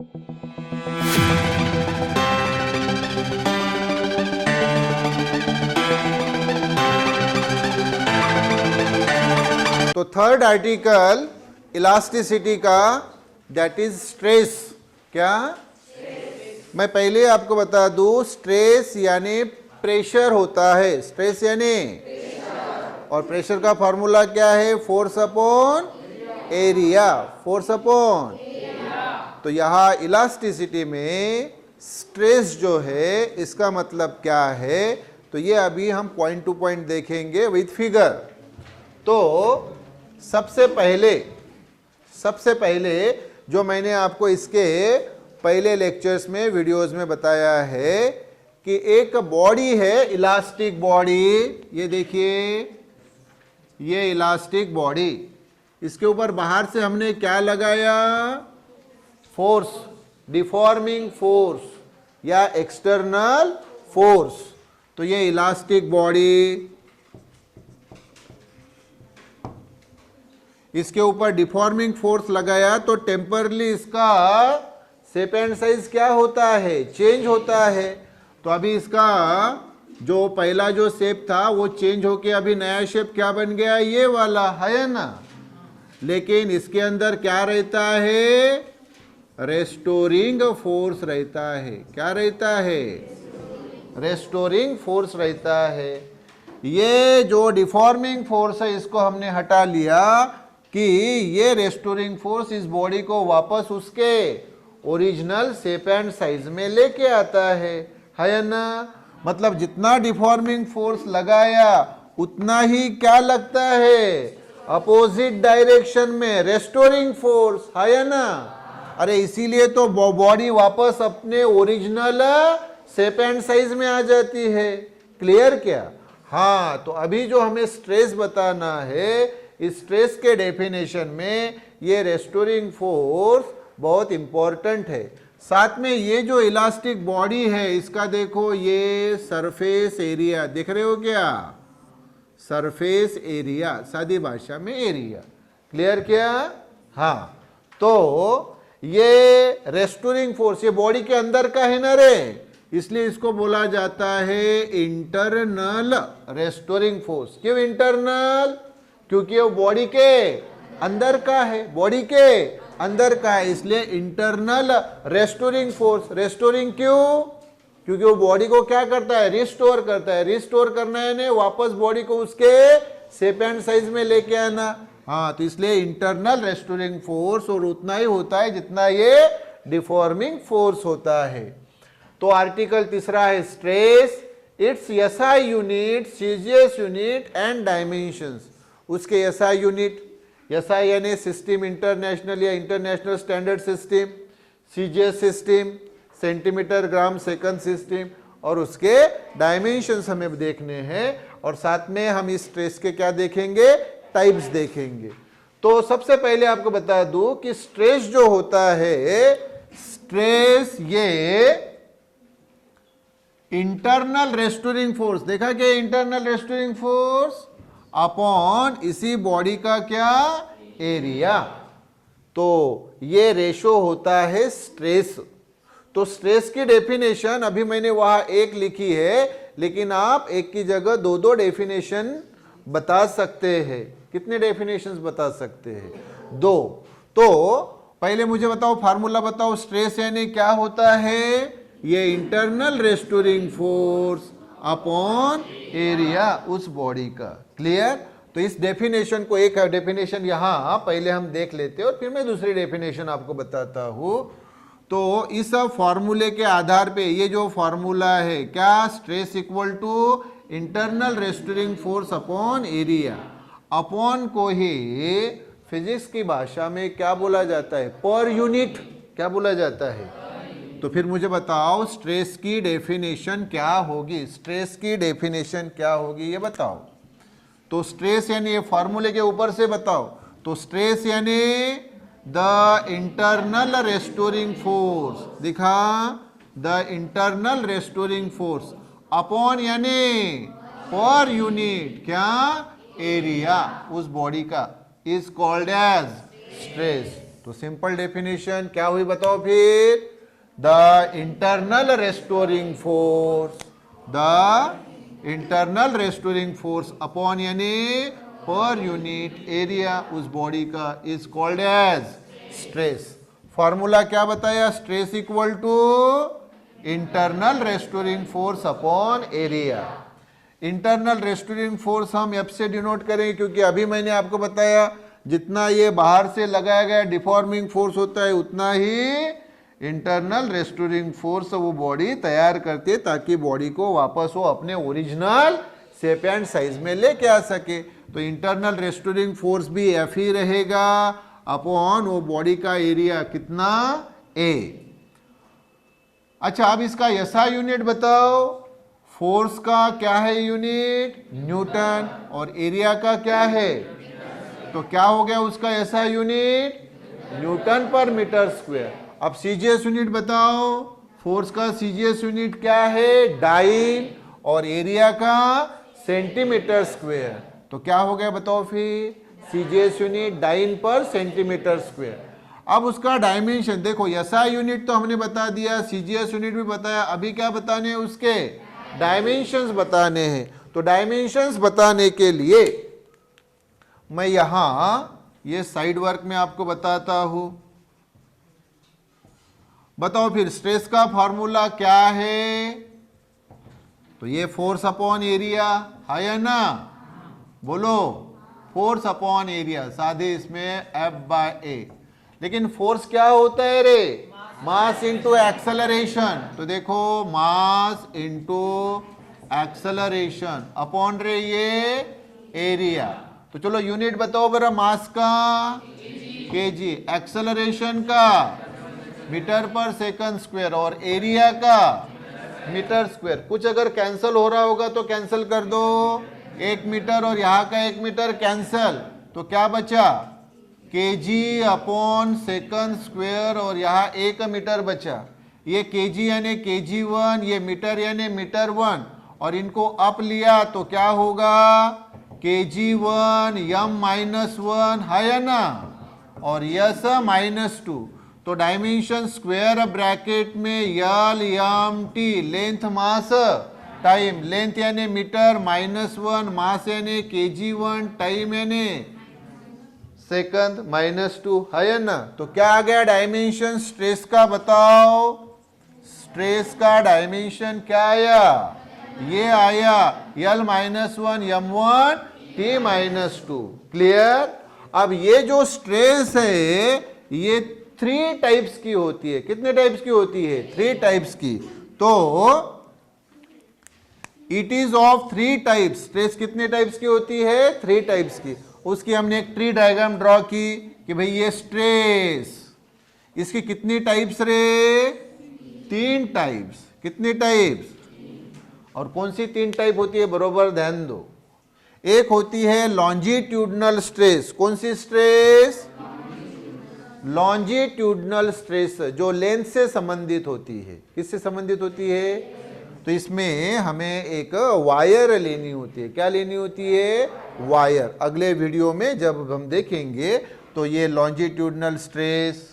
तो third article elasticity का, that is stress. क्या? मैं पहले आपको बता दूं, स्ट्रेस यानी प्रेशर होता है। स्ट्रेस यानी और प्रेशर का फॉर्मूला क्या है? Force upon area. Force upon. तो यहां इलास्टिसिटी में स्ट्रेस जो है इसका मतलब क्या है, तो ये अभी हम पॉइंट टू पॉइंट देखेंगे विथ फिगर। तो सबसे पहले जो मैंने आपको इसके पहले लेक्चर्स में, वीडियोस में बताया है कि एक बॉडी है, इलास्टिक बॉडी। ये देखिए, ये इलास्टिक बॉडी, इसके ऊपर बाहर से हमने क्या लगाया? फोर्स, डिफॉर्मिंग फोर्स या एक्सटर्नल फोर्स। तो ये इलास्टिक बॉडी, इसके ऊपर डिफॉर्मिंग फोर्स लगाया तो टेम्परली इसका शेप एंड साइज क्या होता है? चेंज होता है। तो अभी इसका जो पहला जो शेप था वो चेंज होके अभी नया शेप क्या बन गया? ये वाला है ना। लेकिन इसके अंदर क्या रहता है? रेस्टोरिंग फोर्स रहता है। क्या रहता है? रेस्टोरिंग फोर्स रहता है। ये जो डिफॉर्मिंग फोर्स है इसको हमने हटा लिया कि ये रेस्टोरिंग फोर्स इस बॉडी को वापस उसके ओरिजिनल शेप एंड साइज में लेके आता है ना। मतलब जितना डिफॉर्मिंग फोर्स लगाया उतना ही क्या लगता है? अपोजिट डायरेक्शन में रेस्टोरिंग फोर्स, है ना। अरे इसीलिए तो बॉडी वापस अपने ओरिजिनल शेप एंड साइज में आ जाती है। क्लियर क्या? हाँ, तो अभी जो हमें स्ट्रेस बताना है, इस स्ट्रेस के डेफिनेशन में ये रेस्टोरिंग फोर्स बहुत इंपॉर्टेंट है। साथ में ये जो इलास्टिक बॉडी है इसका देखो, ये सरफेस एरिया देख रहे हो क्या? सरफेस एरिया, सादी भाषा में एरिया। क्लियर क्या? हाँ, तो ये रेस्टोरिंग फोर्स ये बॉडी के अंदर का है ना रे, इसलिए इसको बोला जाता है इंटरनल रेस्टोरिंग फोर्स। क्यों इंटरनल? क्योंकि वो बॉडी के अंदर का है, बॉडी के अंदर का है, इसलिए इंटरनल रेस्टोरिंग फोर्स। रेस्टोरिंग क्यों? क्योंकि वो बॉडी को क्या करता है? रिस्टोर करता है। रिस्टोर करना है ना, वापस बॉडी को उसके शेप एंड साइज में लेके आना। हाँ, तो इसलिए इंटरनल रेस्टोरिंग फोर्स और उतना ही होता है जितना ये डिफॉर्मिंग फोर्स होता है। तो आर्टिकल तीसरा है stress, it's SI unit, CGS unit and dimensions. उसके एसआई यूनिट, एसआई यानी सिस्टम इंटरनेशनल या international standard system, CGS system centimetre gram second system, और उसके डायमेंशंस हमें देखने हैं। और साथ में हम इस स्ट्रेस के क्या देखेंगे? टाइप्स देखेंगे। तो सबसे पहले आपको बता दूं कि स्ट्रेस जो होता है, स्ट्रेस ये इंटरनल रेस्टोरिंग फोर्स, देखा क्या? इंटरनल रेस्टोरिंग फोर्स अपॉन इसी बॉडी का क्या? एरिया। तो ये रेशो होता है स्ट्रेस। तो स्ट्रेस की डेफिनेशन अभी मैंने वहां एक लिखी है, लेकिन आप एक की जगह दो दो डेफिनेशन बता सकते हैं। कितने डेफिनेशंस बता सकते हैं? दो। तो पहले मुझे बताओ, फार्मूला बताओ, स्ट्रेस यानी क्या होता है? ये internal restoring force upon area उस बॉडी का। क्लियर? तो इस डेफिनेशन को, एक डेफिनेशन यहां पहले हम देख लेते हैं और फिर मैं दूसरी डेफिनेशन आपको बताता हूं। तो इस फॉर्मूले के आधार पे ये जो फॉर्मूला है क्या? Stress equal to internal restoring force upon area. Upon को ही फिजिक्स की भाषा में क्या बोला जाता है? पर यूनिट। क्या बोला जाता है? तो फिर मुझे बताओ स्ट्रेस की डेफिनेशन क्या होगी? स्ट्रेस की डेफिनेशन क्या होगी ये बताओ। तो स्ट्रेस यानी ये फॉर्मूले के ऊपर से बताओ। तो स्ट्रेस यानी द इंटरनल रेस्टोरिंग फोर्स, दिखा, the internal restoring force upon यानी पर यूनिट क्या? एरिया उस बॉडी का, इज कॉल्ड एज स्ट्रेस। तो सिंपल डेफिनेशन क्या हुई बताओ फिर, the internal restoring force, the internal restoring force upon यानी पर यूनिट एरिया उस बॉडी का is called as stress. Formula क्या बताया, stress equal to internal restoring force upon area. Internal restoring force हम एफ से डिनोट करेंगे क्योंकि अभी मैंने आपको बताया जितना ये बाहर से लगाया गया डिफॉर्मिंग फोर्स होता है उतना ही इंटरनल रेस्टोरिंग फोर्स वो बॉडी तैयार करती है ताकि बॉडी को वापस वो अपने ओरिजिनल शेप एंड साइज में लेके आ सके। तो इंटरनल रेस्टोरिंग फोर्स भी एफ ही रहेगा अपॉन वो बॉडी का एरिया कितना, ए। अच्छा अब इसका एसआई यूनिट बताओ, फोर्स का क्या है यूनिट, न्यूटन, और एरिया का क्या है, तो क्या हो गया उसका एसआई यूनिट, न्यूटन पर मीटर स्क्वायर। अब सीजीएस यूनिट बताओ, फोर्स का सीजीएस यूनिट क्या है, डाइन, और एरिया का सेंटीमीटर स्क्वायर। तो क्या हो गया बताओ फिर, सीजीएस यूनिट डाइन पर सेंटीमीटर स्क्वायर। अब उसका डायमेंशन देखो, एसआई यूनिट तो हमने बता दिया, सीजीएस यूनिट भी बताया, अभी क्या बताने हैं उसके डायमेंशंस बताने हैं। तो डायमेंशंस बताने के लिए मैं यहां ये साइड वर्क में आपको बताता हूं। बताओ फिर स्ट्रेस का फॉर्मूला क्या है, तो ये फोर्स अपॉन एरिया है ना, बोलो फोर्स अपॉन एरिया, सादे इसमें F बाय ए। लेकिन फोर्स क्या होता है रे, मास इंटू एक्सेलरेशन। तो देखो मास इंटू एक्सेलरेशन अपॉन रे ये एरिया। तो चलो यूनिट बताओ बरा, मास का केजी, एक्सेलरेशन का मीटर पर सेकंड स्क्वायर, और एरिया का मीटर स्क्वायर। कुछ अगर कैंसिल हो रहा होगा तो कैंसिल कर दो, 1 मीटर और यहाँ का 1 मीटर कैंसिल, तो क्या बचा, केजी अपॉन सेकंड स्क्वायर, और यहाँ 1 मीटर बचा। ये केजी यानी केजी 1, ये मीटर यानी मीटर 1, और इनको अप लिया तो क्या होगा, केजी 1 यम माइनस 1 है ना, और यस माइनस 2। तो डायमेंशन स्क्वायर ब्रैकेट में L M T, length mass time, length यानी मीटर, माइनस 1 मास यानी केजी 1, टाइम यानी सेकंड माइनस 2 है ना। तो क्या आ गया डायमेंशन स्ट्रेस का बताओ, स्ट्रेस का डायमेंशन क्या आया, ये आया यल माइनस 1 यम 1 टी माइनस 2। क्लियर। अब ये जो स्ट्रेस है ये 3 टाइप्स की होती है। कितने टाइप्स की होती है, 3 टाइप्स की। तो it is of 3 types. Stress कितने टाइप्स की होती है, 3 टाइप्स की। उसकी हमने एक ट्री डायग्राम ड्रॉ की कि भाई ये स्ट्रेस, इसकी कितनी टाइप्स रे, 3 टाइप्स। कितने टाइप्स, और कौन सी 3 टाइप होती है, बरोबर ध्यान दो। एक होती है लॉन्जिट्यूडनल स्ट्रेस। कौन सी स्ट्रेस, लॉन्जिट्यूडनल स्ट्रेस, जो लेंथ से संबंधित होती है। किससे संबंधित होती है, तो इसमें हमें एक वायर लेनी होती है। क्या लेनी होती है, वायर। अगले वीडियो में जब हम देखेंगे तो ये लॉन्जिट्यूडनल स्ट्रेस,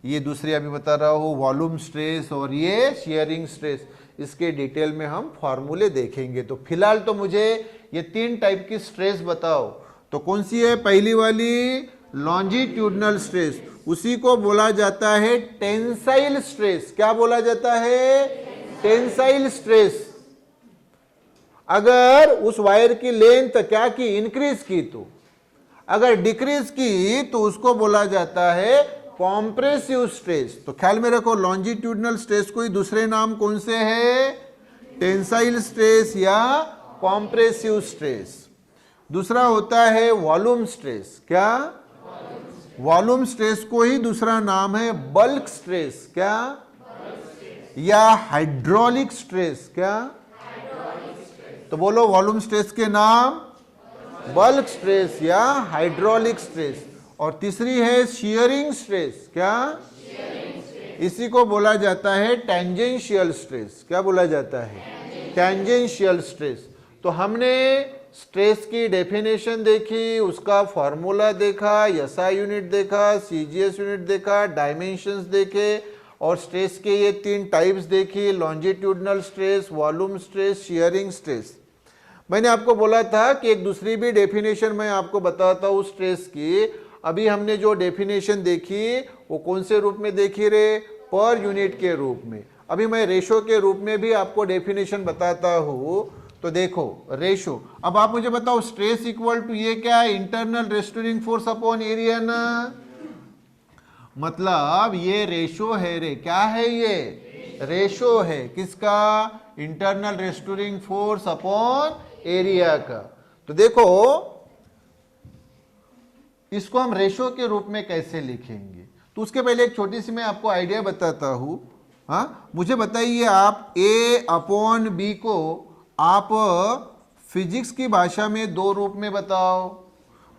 ये दूसरी अभी बता रहा हूँ वॉल्यूम स्ट्रेस, और ये शियरिंग स्ट्रेस, इसके डिटेल में हम फॉर्मूले देखेंगे। तो फिलहाल तो मुझे ये 3 टाइप की स्ट्रेस बताओ। तो कौन सी है, पहली वाली लॉन्जिट्यूडनल स्ट्रेस, उसी को बोला जाता है टेंसाइल स्ट्रेस। क्या बोला जाता है, टेंसाइल स्ट्रेस। अगर उस वायर की लेंथ क्या की, इंक्रीज की, तो अगर डिक्रीज की तो उसको बोला जाता है कॉम्प्रेसिव स्ट्रेस। तो ख्याल में रखो, लॉन्जिट्यूडनल स्ट्रेस को ही दूसरे नाम कौन से है, टेंसाइल स्ट्रेस या कॉम्प्रेसिव स्ट्रेस। दूसरा होता है वॉल्यूम स्ट्रेस। क्या, वॉल्यूम स्ट्रेस को ही दूसरा नाम है बल्क स्ट्रेस। क्या, या हाइड्रोलिक स्ट्रेस। क्या, तो बोलो वॉल्यूम स्ट्रेस के नाम, बल्क स्ट्रेस या हाइड्रोलिक स्ट्रेस। और तीसरी है शियरिंग स्ट्रेस। क्या, इसी को बोला जाता है टेंजेंशियल स्ट्रेस। क्या बोला जाता है, टेंजेंशियल स्ट्रेस। तो हमने स्ट्रेस की डेफिनेशन देखी, उसका फॉर्मूला देखा, एसआई यूनिट देखा, सीजीएस यूनिट देखा, डायमेंशंस देखे और स्ट्रेस के ये 3 टाइप्स देखी, longitudinal stress, volume stress, shearing stress. मैंने आपको बोला था कि एक दूसरी भी डेफिनेशन मैं आपको बताता हूँ स्ट्रेस की। अभी हमने जो डेफिनेशन देखी वो कौन से रूप में देखी रे? पर यूनिट के रूप में। अभी मैं रेशो के रूप में भी आपको डेफिनेशन बताता हूँ। तो देखो रेशो, अब आप मुझे बताओ स्ट्रेस इक्वल टू ये क्या है? Internal restoring force upon area ना। मतलब ये रेशो है रे, क्या है ये? रेशो है किसका? Internal restoring force upon area का। तो देखो इसको हम रेशो के रूप में कैसे लिखेंगे? तो उसके पहले एक छोटी सी मैं आपको आइडिया बताता हूं। हाँ, मुझे बताइए आप ए अपॉन बी को आप फिजिक्स की भाषा में 2 रूप में बताओ।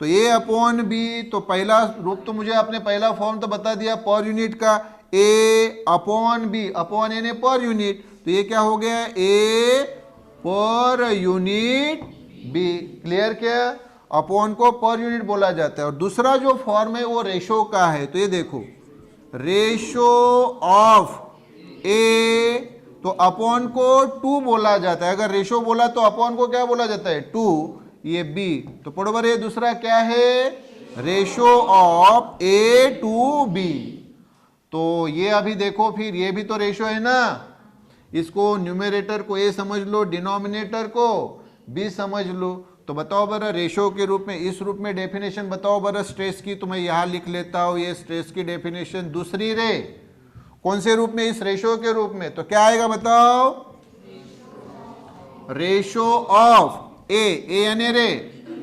तो ए अपॉन बी, तो पहला रूप तो मुझे आपने पहला फॉर्म तो बता दिया पर यूनिट का, ए अपॉन बी, अपॉन यानी पर यूनिट। तो ये क्या हो गया? ए पर यूनिट बी। क्लियर? क्या अपॉन को पर यूनिट बोला जाता है। और दूसरा जो फॉर्म है वो रेशो का है। तो ये देखो रेशो ऑफ ए, तो अपॉन को 2 बोला जाता है। अगर रेशो बोला तो अपॉन को क्या बोला जाता है? 2। ये बी, तो बराबर ये दूसरा क्या है? Ratio of A to B. तो ये अभी देखो फिर ये भी तो रेशो है ना। इसको न्यूमरेटर को ए समझ लो, डिनोमिनेटर को बी समझ लो। तो बताओ बरा रेशो के रूप में, इस रूप में डेफिनेशन बताओ बरा स्ट्रेस की। तो मैं यहां लिख लेता हूं ये स्ट्रेस की डेफिनेशन दूसरी रे। कौन से रूप में? इस रेशो के रूप में। तो क्या आएगा बताओ? रेशो ऑफ ए यानी रे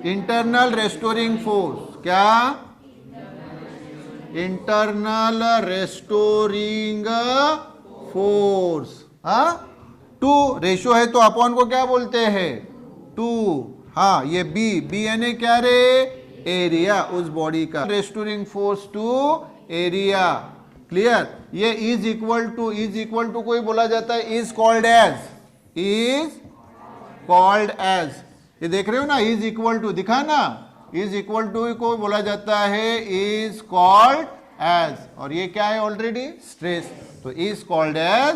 इंटरनल रेस्टोरिंग फोर्स। क्या? Internal restoring force. हाँ, 2 रेशो है तो अपॉन को क्या बोलते हैं? 2। हाँ, ये बी यानी क्या रे? एरिया उस बॉडी का, restoring force to area. Clear? ये इज इक्वल टू कोई बोला जाता है इज कॉल्ड एज। ये देख रहे हो ना, इज इक्वल टू दिखा ना, इज इक्वल टू को बोला जाता है इज कॉल्ड एज। और ये क्या है? Already stress. तो इज कॉल्ड एज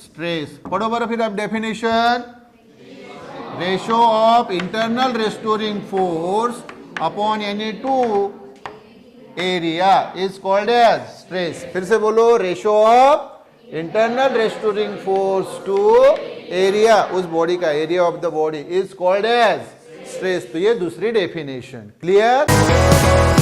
स्ट्रेस। पढ़ो बार फिर आप definition. Ratio of internal restoring force upon any to area is called as stress. फिर से बोलो, ratio of internal restoring force to area उस बॉडी का, area of the body is called as stress. तो ये दूसरी डेफिनेशन। क्लियर?